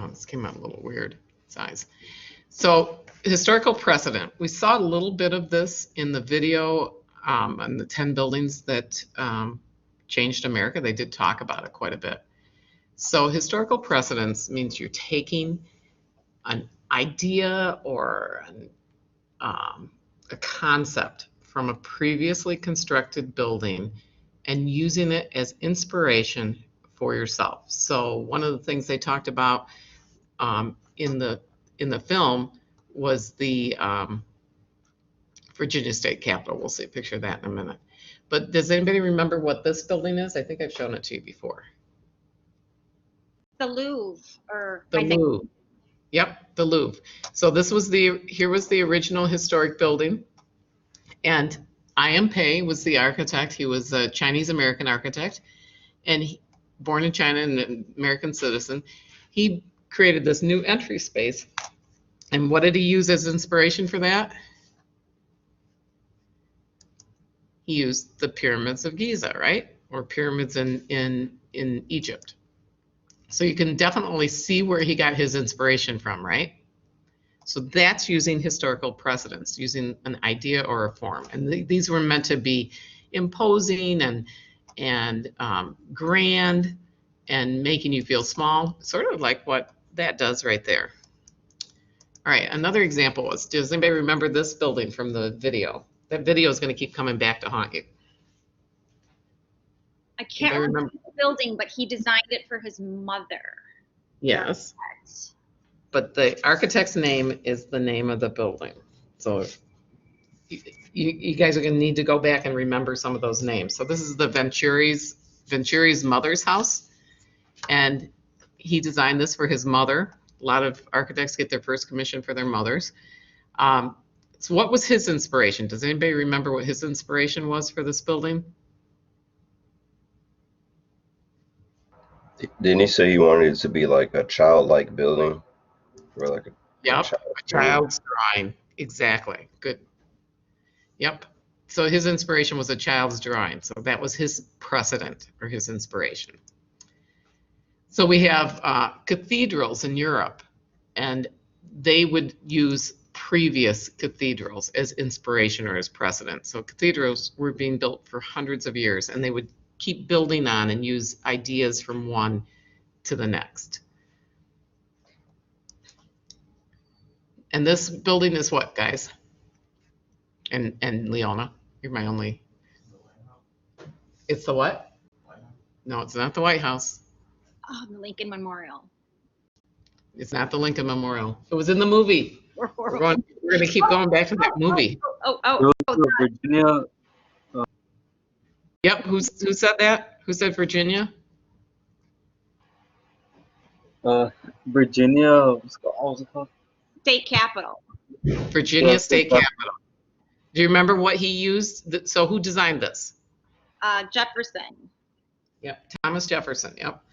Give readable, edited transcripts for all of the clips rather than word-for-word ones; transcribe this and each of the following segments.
this came out a little weird size. So historical precedent. We saw a little bit of this in the video on the 10 buildings that changed America. They did talk about it quite a bit. So historical precedence means you're taking an idea or a concept from a previously constructed building and using it as inspiration for yourself. So one of the things they talked about in the film was the Virginia State Capitol. We'll see a picture of that in a minute. But does anybody remember what this building is? I think I've shown it to you before. The Louvre, or the Louvre. Yep, the Louvre. So this was here was the original historic building, and I.M. Pei was the architect. He was a Chinese American architect, and born in China and an American citizen. He created this new entry space, and what did he use as inspiration for that? He used the pyramids of Giza, right? Or pyramids in Egypt. So you can definitely see where he got his inspiration from, right? So that's using historical precedence, using an idea or a form. And these were meant to be imposing and grand and making you feel small, sort of like what that does right there. All right, another example was, does anybody remember this building from the video? That video is going to keep coming back to haunt you. I can't remember the building, but he designed it for his mother. Yes. But the architect's name is the name of the building. So you guys are going to need to go back and remember some of those names. So this is the Venturi's mother's house. And he designed this for his mother. A lot of architects get their first commission for their mothers. So what was his inspiration? Does anybody remember what his inspiration was for this building? Didn't he say he wanted it to be like a childlike building? Or like a child's drawing. Exactly. Good. Yep. So his inspiration was a child's drawing. So that was his precedent or his inspiration. So we have cathedrals in Europe, and they would use previous cathedrals as inspiration or as precedent. So cathedrals were being built for hundreds of years, and they would keep building on and use ideas from one to the next. And this building is what, guys? And Leona, you're my only. It's the what? No, it's not the White House. Oh, the Lincoln Memorial. It's not the Lincoln Memorial. It was in the movie. We're going to keep going back to that movie. Virginia. Yep. Who said that? Who said Virginia? Virginia. What was it called? State Capitol. Virginia State Capitol. Do you remember what he used? So who designed this? Jefferson. Yep. Thomas Jefferson. Yep.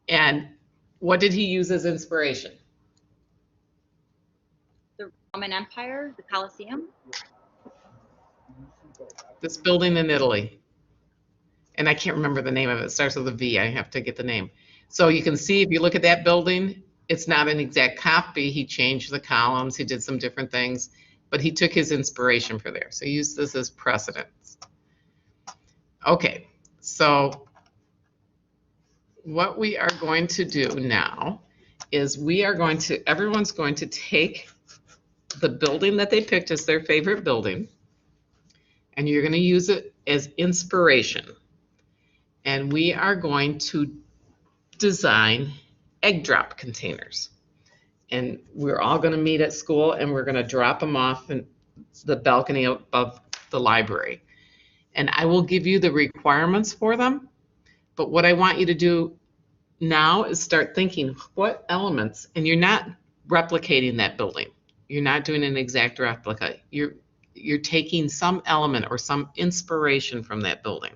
And what did he use as inspiration? The Roman Empire, the Colosseum. This building in Italy. And I can't remember the name of it. It starts with a V. I have to get the name. So you can see if you look at that building, it's not an exact copy. He changed the columns. He did some different things, but he took his inspiration for there. So he used this as precedence. Okay, so what we are going to do now is everyone's going to take the building that they picked as their favorite building, and you're going to use it as inspiration. And we are going to design egg drop containers. And we're all going to meet at school, and we're going to drop them off in the balcony above the library. And I will give you the requirements for them. But what I want you to do now is start thinking what elements, and you're not replicating that building. You're not doing an exact replica. You're taking some element or some inspiration from that building.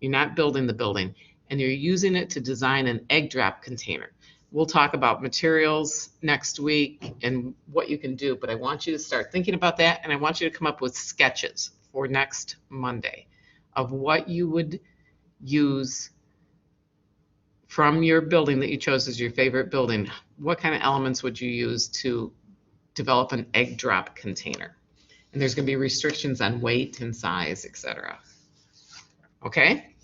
You're not building the building, and you're using it to design an egg drop container. We'll talk about materials next week and what you can do, but I want you to start thinking about that, and I want you to come up with sketches for next Monday of what you would use from your building that you chose as your favorite building, what kind of elements would you use to develop an egg drop container? And there's going to be restrictions on weight and size, etc. Okay?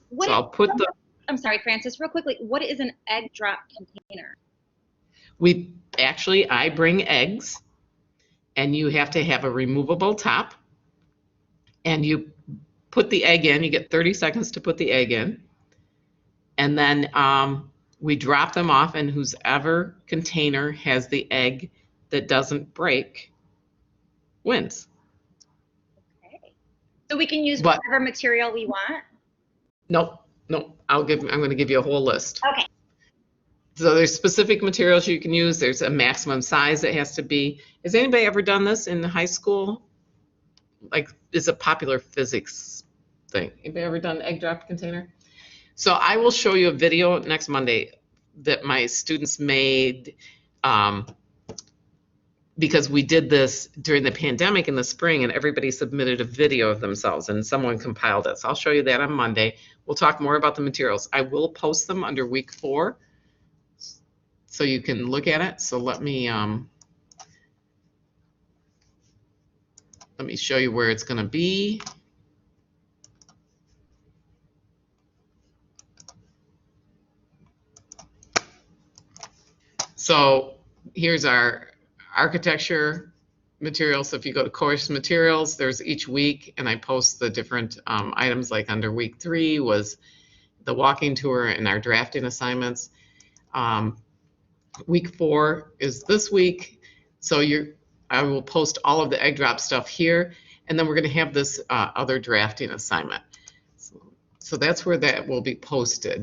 What So I'll put the, I'm sorry, Francis, real quickly, what is an egg drop container? I bring eggs, and you have to have a removable top, and you put the egg in. You get 30 seconds to put the egg in, and then we drop them off, and whoever container has the egg that doesn't break wins. Okay. So we can use But- whatever material we want? Nope. I'm going to give you a whole list. Okay. So there's specific materials you can use. There's a maximum size that has to be. Has anybody ever done this in high school? Like, it's a popular physics thing. Anybody ever done egg drop container? So I will show you a video next Monday that my students made because we did this during the pandemic in the spring, and everybody submitted a video of themselves, and someone compiled it. So I'll show you that on Monday. We'll talk more about the materials. I will post them under week 4, so you can look at it. So let me show you where it's going to be. So here's our architecture materials. So if you go to course materials, there's each week, and I post the different items. Like under week 3 was the walking tour and our drafting assignments. Week 4 is this week. So I will post all of the egg drop stuff here, and then we're going to have this other drafting assignment. So that's where that will be posted.